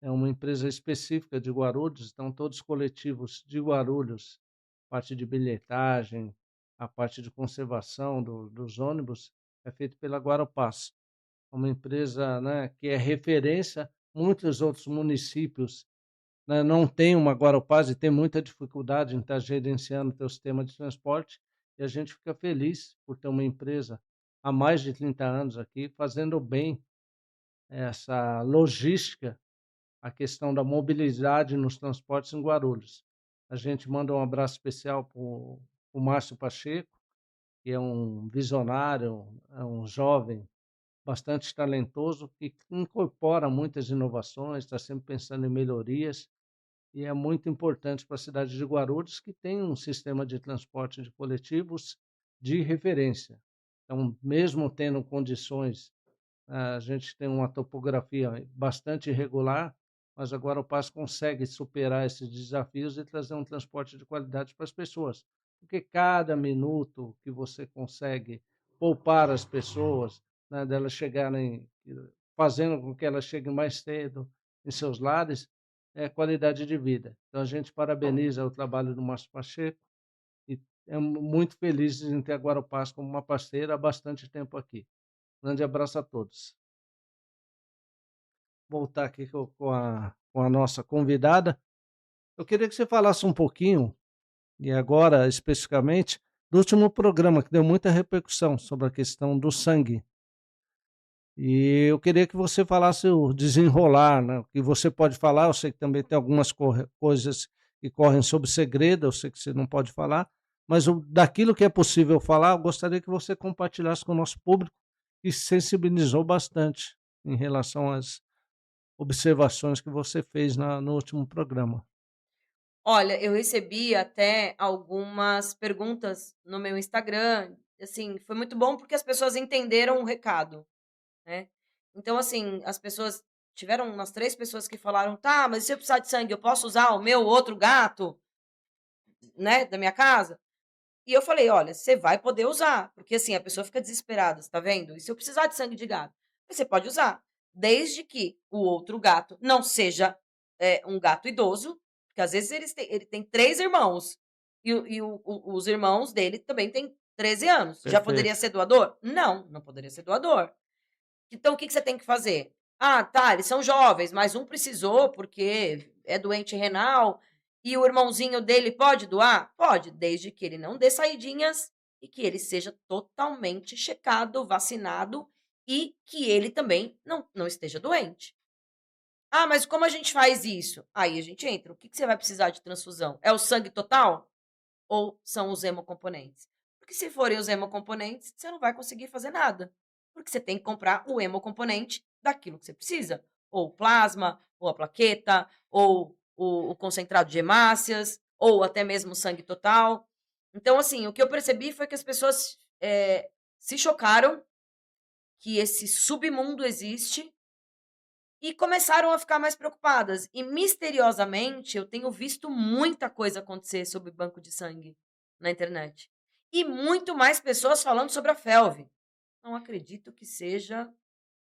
é uma empresa específica de Guarulhos, então todos os coletivos de Guarulhos, parte de bilhetagem, a parte de conservação dos ônibus, é feito pela Guarupaz. uma empresa, né, que é referência. Muitos outros municípios, né, não têm uma Guarupaz e tem muita dificuldade em estar gerenciando o seu sistema de transporte, e a gente fica feliz por ter uma empresa há mais de 30 anos aqui, fazendo bem essa logística, a questão da mobilidade nos transportes em Guarulhos. A gente manda um abraço especial para o Márcio Pacheco, que é um visionário, é um jovem bastante talentoso, que incorpora muitas inovações, está sempre pensando em melhorias, e é muito importante para a cidade de Guarulhos, que tem um sistema de transporte de coletivos de referência. Então, mesmo tendo condições, a gente tem uma topografia bastante irregular, mas agora o Passo consegue superar esses desafios e trazer um transporte de qualidade para as pessoas. Porque cada minuto que você consegue poupar as pessoas, né, delas chegarem, fazendo com que elas cheguem mais cedo em seus lares, é qualidade de vida. Então, a gente parabeniza o trabalho do Márcio Pacheco e é muito feliz em ter a Guarupaz como uma parceira há bastante tempo aqui. Grande abraço a todos. Voltar aqui com a nossa convidada. Eu queria que você falasse um pouquinho, e agora especificamente, do último programa que deu muita repercussão sobre a questão do sangue. E eu queria que você falasse o desenrolar, né, o que você pode falar. Eu sei que também tem algumas coisas que correm sob segredo, eu sei que você não pode falar, mas daquilo que é possível falar, eu gostaria que você compartilhasse com o nosso público, que se sensibilizou bastante em relação às observações que você fez no último programa. Olha, eu recebi até algumas perguntas no meu Instagram, assim, foi muito bom porque as pessoas entenderam o recado, né. Então, assim, as pessoas tiveram umas 3 pessoas que falaram: "Tá, mas e se eu precisar de sangue, eu posso usar o meu outro gato, né, da minha casa?" E eu falei: "Olha, você vai poder usar", porque, assim, a pessoa fica desesperada, você tá vendo? "E se eu precisar de sangue de gato?" Você pode usar, desde que o outro gato não seja, um gato idoso, porque às vezes ele tem 3 irmãos, os irmãos dele também têm 13 anos. Já poderia Perfeito. ser doador? Não, não poderia ser doador. Então o que que você tem que fazer? Ah, tá, eles são jovens, mas um precisou porque é doente renal e o irmãozinho dele pode doar? Pode, desde que ele não dê saidinhas e que ele seja totalmente checado, vacinado e que ele também não esteja doente. Ah, mas como a gente faz isso? Aí a gente entra. O que que você vai precisar de transfusão? É o sangue total ou são os hemocomponentes? Porque se forem os hemocomponentes, você não vai conseguir fazer nada, porque você tem que comprar o hemocomponente daquilo que você precisa, ou o plasma, ou a plaqueta, ou o concentrado de hemácias, ou até mesmo o sangue total. Então, assim, o que eu percebi foi que as pessoas, se chocaram que esse submundo existe e começaram a ficar mais preocupadas. E misteriosamente, eu tenho visto muita coisa acontecer sobre banco de sangue na internet. E muito mais pessoas falando sobre a FeLV. Não acredito que seja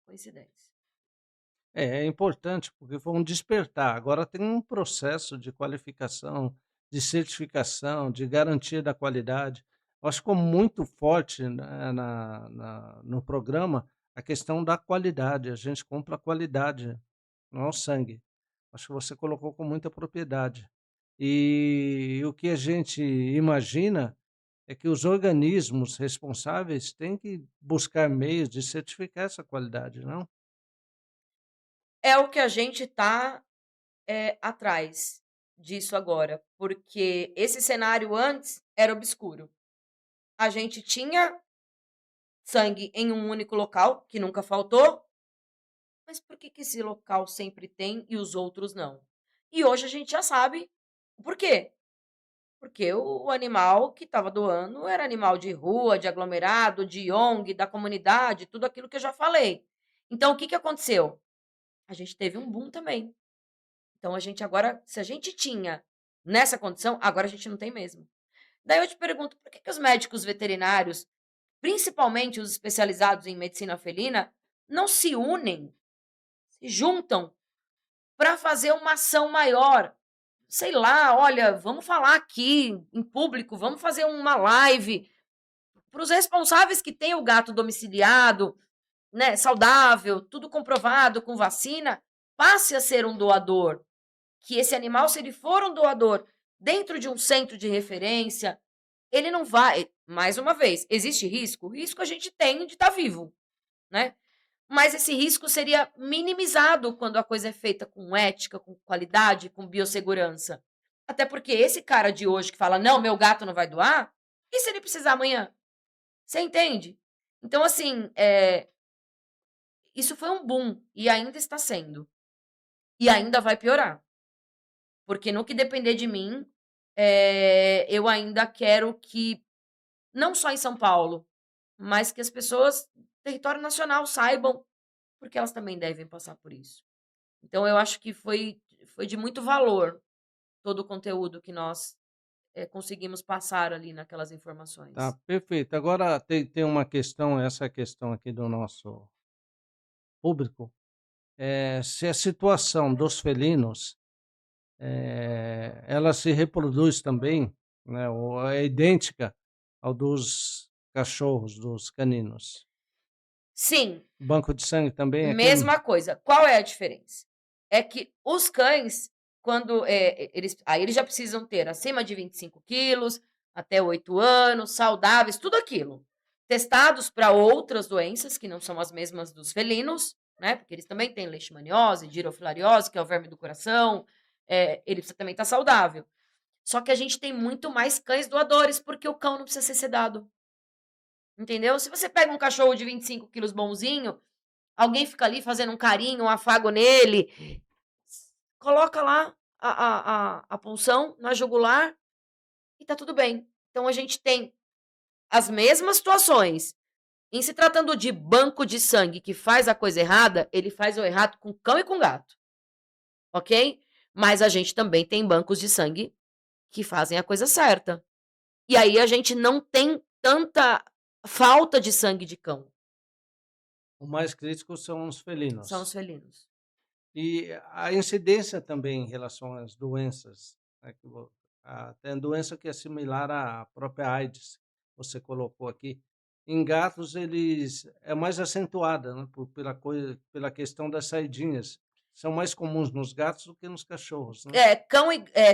coincidência. É importante, porque foi um despertar. Agora tem um processo de qualificação, de certificação, de garantia da qualidade. Eu acho que ficou muito forte, né, no programa a questão da qualidade. A gente compra a qualidade, não é o sangue. Acho que você colocou com muita propriedade. E o que a gente imagina é que os organismos responsáveis têm que buscar meios de certificar essa qualidade, não? É o que a gente está atrás disso agora, porque esse cenário antes era obscuro. A gente tinha sangue em um único local, que nunca faltou, mas por que que esse local sempre tem e os outros não? E hoje a gente já sabe o porquê. Porque o animal que estava doando era animal de rua, de aglomerado, de ONG, da comunidade, tudo aquilo que eu já falei. Então o que que aconteceu? A gente teve um boom também. Então a gente agora, se a gente tinha nessa condição, agora a gente não tem mesmo. Daí eu te pergunto, por que que os médicos veterinários, principalmente os especializados em medicina felina, não se unem, se juntam para fazer uma ação maior? Sei lá, olha, vamos falar aqui em público, vamos fazer uma live para os responsáveis que têm o gato domiciliado, né, saudável, tudo comprovado com vacina, passe a ser um doador. Que esse animal, se ele for um doador dentro de um centro de referência, ele não vai. Mais uma vez, existe risco? O risco a gente tem de estar vivo, né? Mas esse risco seria minimizado quando a coisa é feita com ética, com qualidade, com biossegurança. Até porque esse cara de hoje que fala, não, meu gato não vai doar, e se ele precisar amanhã? Você entende? Então, assim, isso foi um boom e ainda está sendo. E ainda vai piorar. Porque no que depender de mim, eu ainda quero que, não só em São Paulo, mas que as pessoas, território nacional, saibam, porque elas também devem passar por isso. Então, eu acho que foi de muito valor todo o conteúdo que nós conseguimos passar ali naquelas Tá, informações. perfeito. Agora tem uma questão, essa questão aqui do nosso público, se a situação dos felinos, ela se reproduz também, né, ou é idêntica ao dos cachorros, dos caninos. Sim, O banco de sangue também é aquele. mesma coisa. Qual é a diferença? É que os cães, quando eles já precisam ter acima de 25 quilos, até 8 anos, saudáveis, tudo aquilo. Testados para outras doenças, que não são as mesmas dos felinos, né? Porque eles também têm leishmaniose, girofilariose, que é o verme do coração. Ele precisa também estar saudável. Só que a gente tem muito mais cães doadores, porque o cão não precisa ser sedado. Entendeu? Se você pega um cachorro de 25 quilos bonzinho, alguém fica ali fazendo um carinho, um afago nele, coloca lá a punção na jugular e tá tudo bem. Então a gente tem as mesmas situações. Em se tratando de banco de sangue que faz a coisa errada, ele faz o errado com cão e com gato. Ok? Mas a gente também tem bancos de sangue que fazem a coisa certa. E aí a gente não tem tanta falta de sangue de cão. O mais crítico são os São os felinos. felinos. E a incidência também em relação às doenças, né, tem doença que é similar à própria AIDS, você colocou aqui. Em gatos, eles é mais acentuada, né, pela questão das saidinhas. São mais comuns nos gatos do que nos cachorros, né?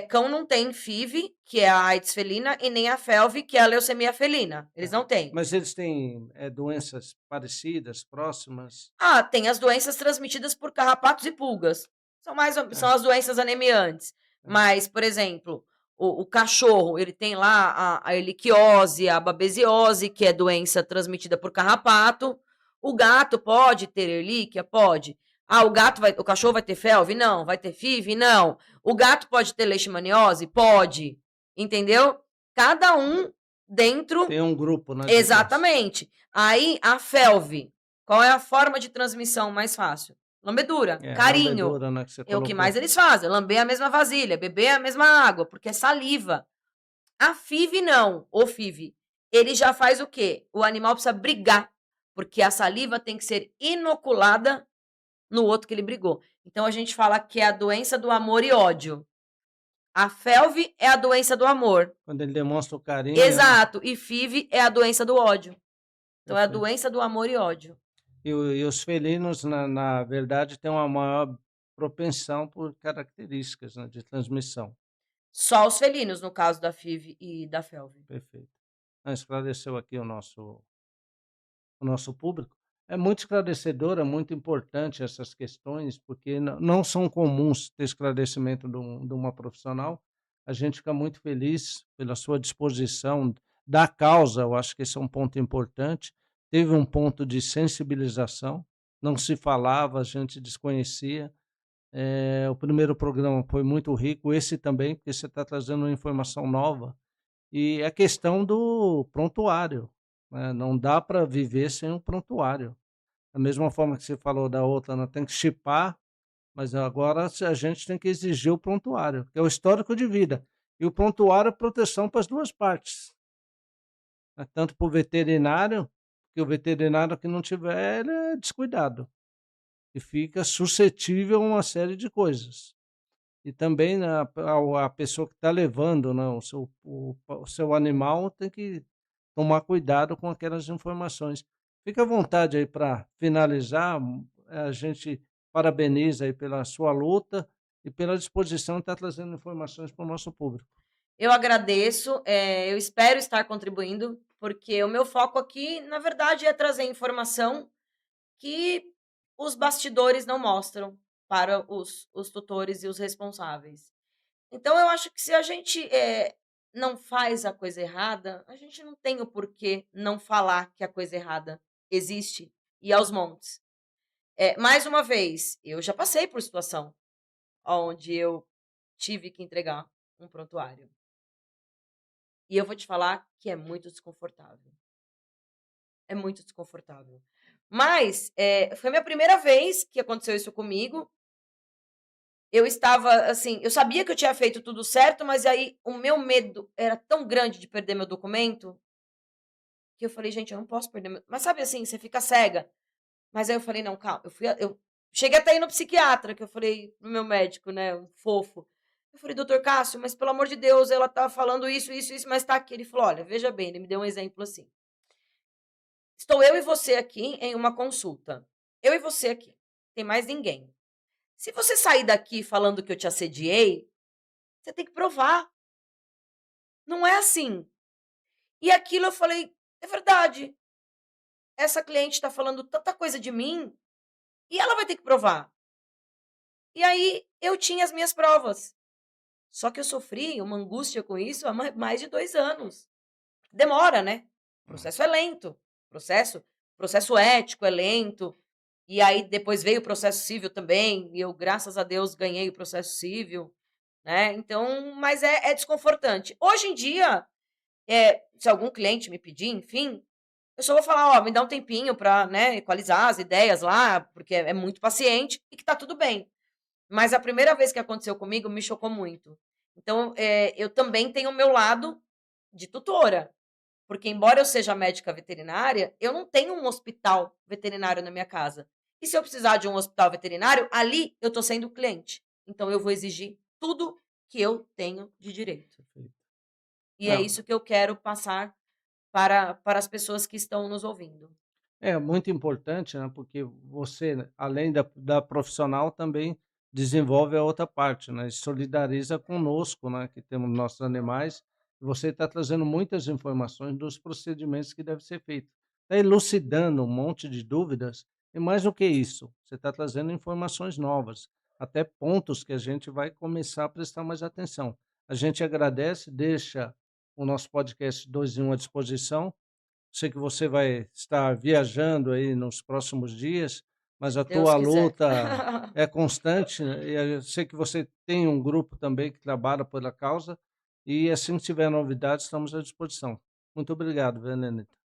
Cão não tem FIV, que é a AIDS felina, e nem a FeLV, que é a leucemia felina. Eles É. não têm. Mas eles têm doenças parecidas, próximas? Ah, tem as doenças transmitidas por carrapatos e pulgas. São É, as doenças anemiantes. é. Mas, por exemplo, o cachorro, ele tem lá a erliquiose, a babesiose, que é doença transmitida por carrapato. O gato pode ter erlíquia? Pode. Ah, o cachorro vai ter felve? Não. Vai ter FIV? Não. O gato pode ter leishmaniose? Pode. Entendeu? Cada um dentro. Tem um grupo, né, digamos. Exatamente. Aí, a felve. Qual é a forma de transmissão mais fácil? Lambedura, É, a carinho. lambedura, né, que você É o que mais colocou. eles fazem, lamber a mesma vasilha, beber a mesma água, porque é saliva. A FIV não, o FIV. Ele já faz o quê? O animal precisa brigar, porque a saliva tem que ser inoculada no outro que ele brigou. Então a gente fala que é a doença do amor e ódio. A FeLV é a doença do amor. Quando ele demonstra o carinho, né? Exato. E FIV é a doença do ódio. Então é a Perfeito. doença do amor e ódio. E os felinos, na verdade, têm uma maior propensão por características, né, de transmissão. Só os felinos, no caso da FIV e da FeLV. Perfeito. Esclareceu aqui o nosso público. É muito esclarecedor, é muito importante essas questões, porque não são comuns ter esclarecimento de uma profissional. A gente fica muito feliz pela sua disposição da causa, eu acho que esse é um ponto importante. Teve um ponto de sensibilização, não se falava, a gente desconhecia. O primeiro programa foi muito rico, esse também, porque você está trazendo uma informação nova. E a questão do prontuário, né? Não dá para viver sem um prontuário. Da mesma forma que você falou da outra, né? Tem que chipar, mas agora a gente tem que exigir o prontuário, que é o histórico de vida. E o prontuário é proteção para as duas partes, né? Tanto para o veterinário, que o veterinário que não tiver, ele é descuidado e fica suscetível a uma série de coisas. E também, né, a pessoa que está levando, né, o seu animal tem que tomar cuidado com aquelas informações. Fica à vontade aí para finalizar, a gente parabeniza aí pela sua luta e pela disposição de estar trazendo informações para o nosso público. Eu agradeço, eu espero estar contribuindo, porque o meu foco aqui, na verdade, é trazer informação que os bastidores não mostram para os tutores e os responsáveis. Então eu acho que se a gente, não faz a coisa errada, a gente não tem o porquê não falar que a coisa errada existe e aos montes. Mais uma vez, eu já passei por situação onde eu tive que entregar um prontuário. E eu vou te falar que é muito desconfortável. É muito desconfortável. Mas, foi a minha primeira vez que aconteceu isso comigo. Eu estava, assim, eu sabia que eu tinha feito tudo certo, mas aí o meu medo era tão grande de perder meu documento, que eu falei: "Gente, eu não posso perder meu", mas sabe, assim, você fica cega. Mas aí eu falei: "Não, calma", eu cheguei até a ir no psiquiatra, que eu falei para o meu médico, né, um fofo. Eu falei: "Doutor Cássio, mas pelo amor de Deus, ela tá falando isso, isso, isso, mas tá aqui". Ele falou: "Olha, veja bem", ele me deu um exemplo assim: "Estou eu e você aqui em uma consulta. Eu e você aqui, tem mais ninguém. Se você sair daqui falando que eu te assediei, você tem que provar, não é assim". E aquilo eu falei: "É verdade, essa cliente tá falando tanta coisa de mim, e ela vai ter que provar". E aí eu tinha as minhas provas. Só que eu sofri uma angústia com isso há mais de 2 anos. Demora, né, o processo é lento, processo processo ético é lento, e aí depois veio o processo civil também, e eu, graças a Deus, ganhei o processo civil, né, então mas é desconfortante. Hoje em dia, se algum cliente me pedir, enfim, eu só vou falar: "Ó, me dá um tempinho para, né, equalizar as ideias lá", porque é muito paciente e que tá tudo bem. Mas a primeira vez que aconteceu comigo me chocou muito. Então, eu também tenho o meu lado de tutora, porque embora eu seja médica veterinária, eu não tenho um hospital veterinário na minha casa. E se eu precisar de um hospital veterinário, ali eu estou sendo cliente. Então eu vou exigir tudo que eu tenho de direito. E é Ah, isso que eu quero passar para as pessoas que estão nos ouvindo. é muito importante, né, porque você, né, além da profissional, também desenvolve a outra parte, né, e solidariza conosco, né, que temos nossos animais. Você está trazendo muitas informações dos procedimentos que devem ser feitos. Está elucidando um monte de dúvidas, e mais do que isso, você está trazendo informações novas, até pontos que a gente vai começar a prestar mais atenção. A gente agradece, deixa o nosso podcast 2 em 1 à disposição. Sei que você vai estar viajando aí nos próximos dias, mas a Deus tua quiser. luta é constante, né, e eu sei que você tem um grupo também que trabalha pela causa, e assim que tiver novidades, estamos à disposição. Muito obrigado, viu, Lenita.